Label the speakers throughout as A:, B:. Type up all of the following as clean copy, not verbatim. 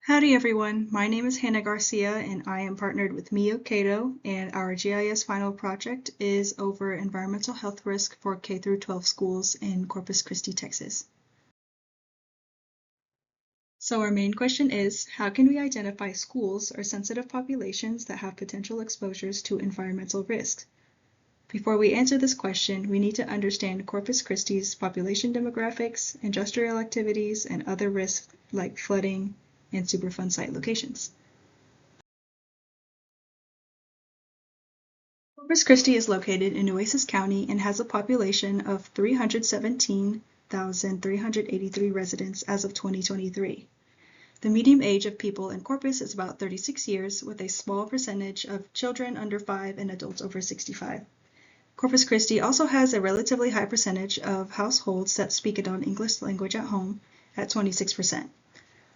A: Howdy everyone, my name is Hannah Garcia and I am partnered with Miyu, Kato, and our GIS final project is over environmental health risk for K-12 schools in Corpus Christi, Texas. So our main question is, how can we identify schools or sensitive populations that have potential exposures to environmental risks? Before we answer this question, we need to understand Corpus Christi's population demographics, industrial activities, and other risks like flooding and Superfund site locations. Corpus Christi is located in Nueces County and has a population of 317,383 residents as of 2023. The median age of people in Corpus is about 36 years, with a small percentage of children under 5 and adults over 65. Corpus Christi also has a relatively high percentage of households that speak a non-English language at home, at 26%.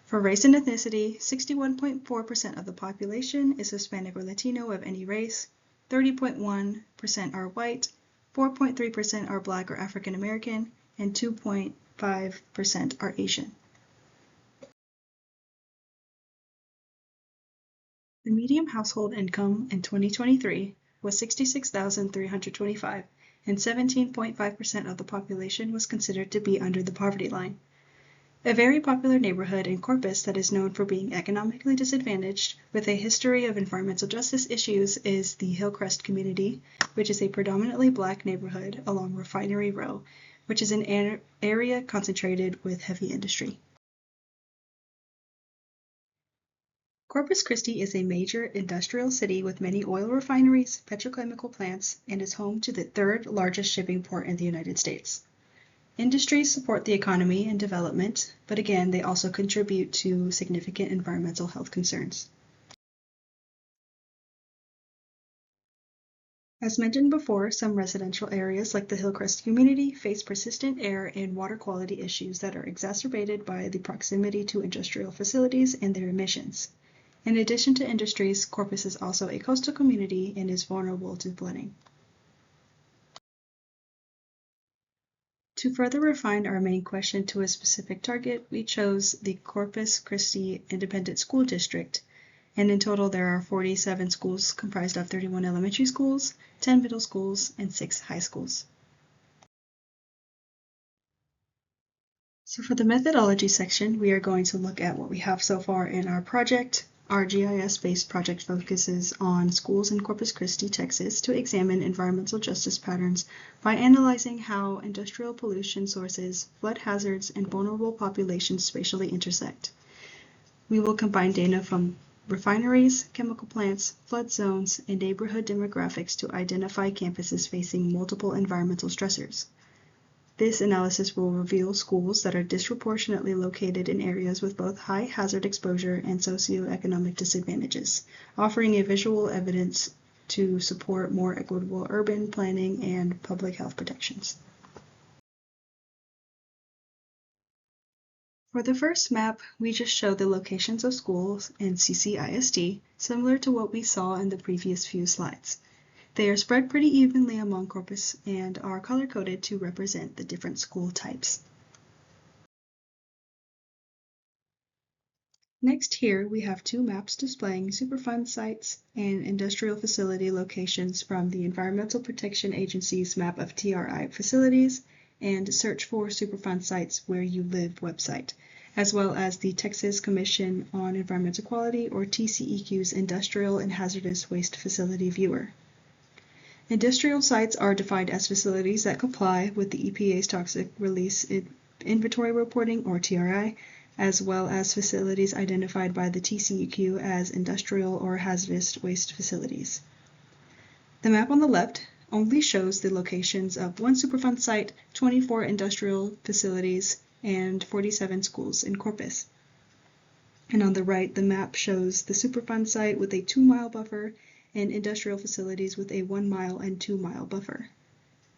A: For race and ethnicity, 61.4% of the population is Hispanic or Latino of any race, 30.1% are white, 4.3% are Black or African American, and 2.5% are Asian. The median household income in 2023 was $66,325, and 17.5% of the population was considered to be under the poverty line. A very popular neighborhood in Corpus that is known for being economically disadvantaged with a history of environmental justice issues is the Hillcrest community, which is a predominantly Black neighborhood along Refinery Row, which is an area concentrated with heavy industry. Corpus Christi is a major industrial city with many oil refineries, petrochemical plants, and is home to the third largest shipping port in the United States. Industries support the economy and development, but again, they also contribute to significant environmental health concerns. As mentioned before, some residential areas like the Hillcrest community face persistent air and water quality issues that are exacerbated by the proximity to industrial facilities and their emissions. In addition to industries, Corpus is also a coastal community and is vulnerable to flooding. To further refine our main question to a specific target, we chose the Corpus Christi Independent School District, and in total there are 47 schools comprised of 31 elementary schools, 10 middle schools, and 6 high schools. So for the methodology section, we are going to look at what we have so far in our project. Our GIS-based project focuses on schools in Corpus Christi, Texas, to examine environmental justice patterns by analyzing how industrial pollution sources, flood hazards, and vulnerable populations spatially intersect. We will combine data from refineries, chemical plants, flood zones, and neighborhood demographics to identify campuses facing multiple environmental stressors. This analysis will reveal schools that are disproportionately located in areas with both high hazard exposure and socioeconomic disadvantages, offering a visual evidence to support more equitable urban planning and public health protections. For the first map, we just show the locations of schools in CCISD, similar to what we saw in the previous few slides. They are spread pretty evenly among Corpus and are color-coded to represent the different school types. Next here, we have two maps displaying Superfund sites and industrial facility locations from the Environmental Protection Agency's map of TRI facilities and Search for Superfund Sites Where You Live website, as well as the Texas Commission on Environmental Quality, or TCEQ's Industrial and Hazardous Waste Facility Viewer. Industrial sites are defined as facilities that comply with the EPA's Toxic Release Inventory Reporting, or TRI, as well as facilities identified by the TCEQ as industrial or hazardous waste facilities. The map on the left only shows the locations of one Superfund site, 24 industrial facilities, and 47 schools in Corpus. And on the right, the map shows the Superfund site with a 2-mile buffer and industrial facilities with a 1-mile and 2-mile buffer.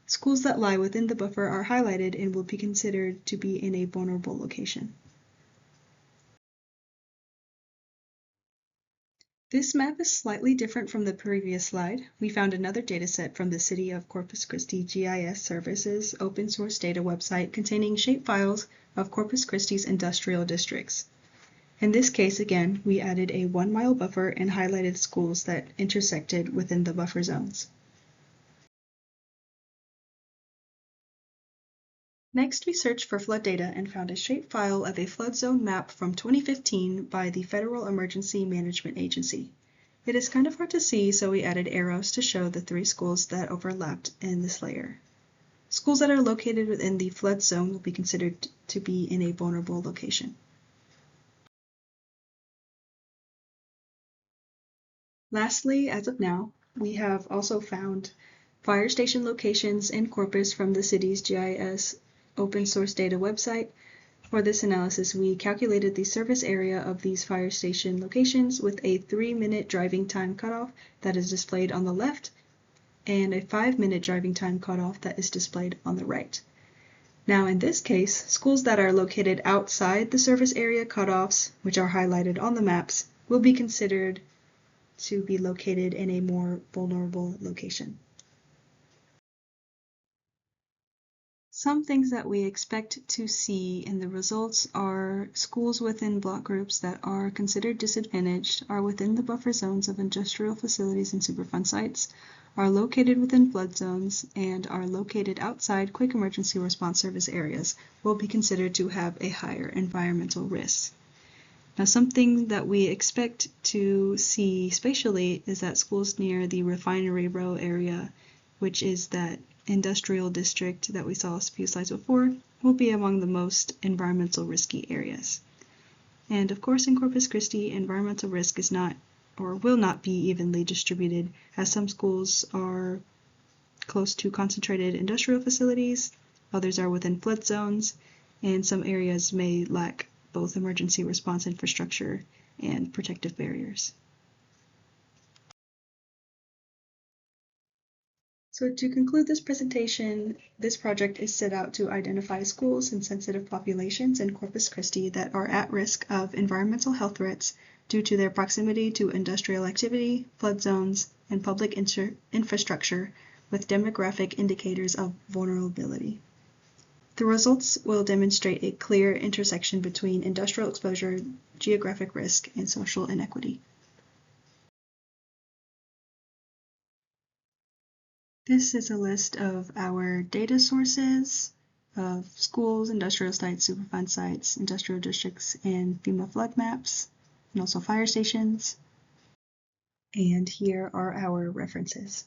A: Schools that lie within the buffer are highlighted and will be considered to be in a vulnerable location. This map is slightly different from the previous slide. We found another dataset from the City of Corpus Christi GIS Services open source data website containing shapefiles of Corpus Christi's industrial districts. In this case, again, we added a 1-mile buffer and highlighted schools that intersected within the buffer zones. Next, we searched for flood data and found a shapefile of a flood zone map from 2015 by the Federal Emergency Management Agency. It is kind of hard to see, so we added arrows to show the 3 schools that overlapped in this layer. Schools that are located within the flood zone will be considered to be in a vulnerable location. Lastly, as of now, we have also found fire station locations in Corpus from the city's GIS open source data website. For this analysis, we calculated the surface area of these fire station locations with a 3-minute driving time cutoff that is displayed on the left and a 5-minute driving time cutoff that is displayed on the right. Now in this case, schools that are located outside the surface area cutoffs, which are highlighted on the maps, will be considered to be located in a more vulnerable location. Some things that we expect to see in the results are schools within block groups that are considered disadvantaged, are within the buffer zones of industrial facilities and Superfund sites, are located within flood zones, and are located outside quick emergency response service areas will be considered to have a higher environmental risk. Now, something that we expect to see spatially is that schools near the Refinery Row area, which is that industrial district that we saw a few slides before, will be among the most environmental risky areas. And of course, in Corpus Christi, environmental risk is not or will not be evenly distributed, as some schools are close to concentrated industrial facilities, others are within flood zones, and some areas may lack both emergency response infrastructure and protective barriers. So to conclude this presentation, this project is set out to identify schools and sensitive populations in Corpus Christi that are at risk of environmental health threats due to their proximity to industrial activity, flood zones, and public infrastructure with demographic indicators of vulnerability. The results will demonstrate a clear intersection between industrial exposure, geographic risk, and social inequity. This is a list of our data sources of schools, industrial sites, Superfund sites, industrial districts, and FEMA flood maps, and also fire stations. And here are our references.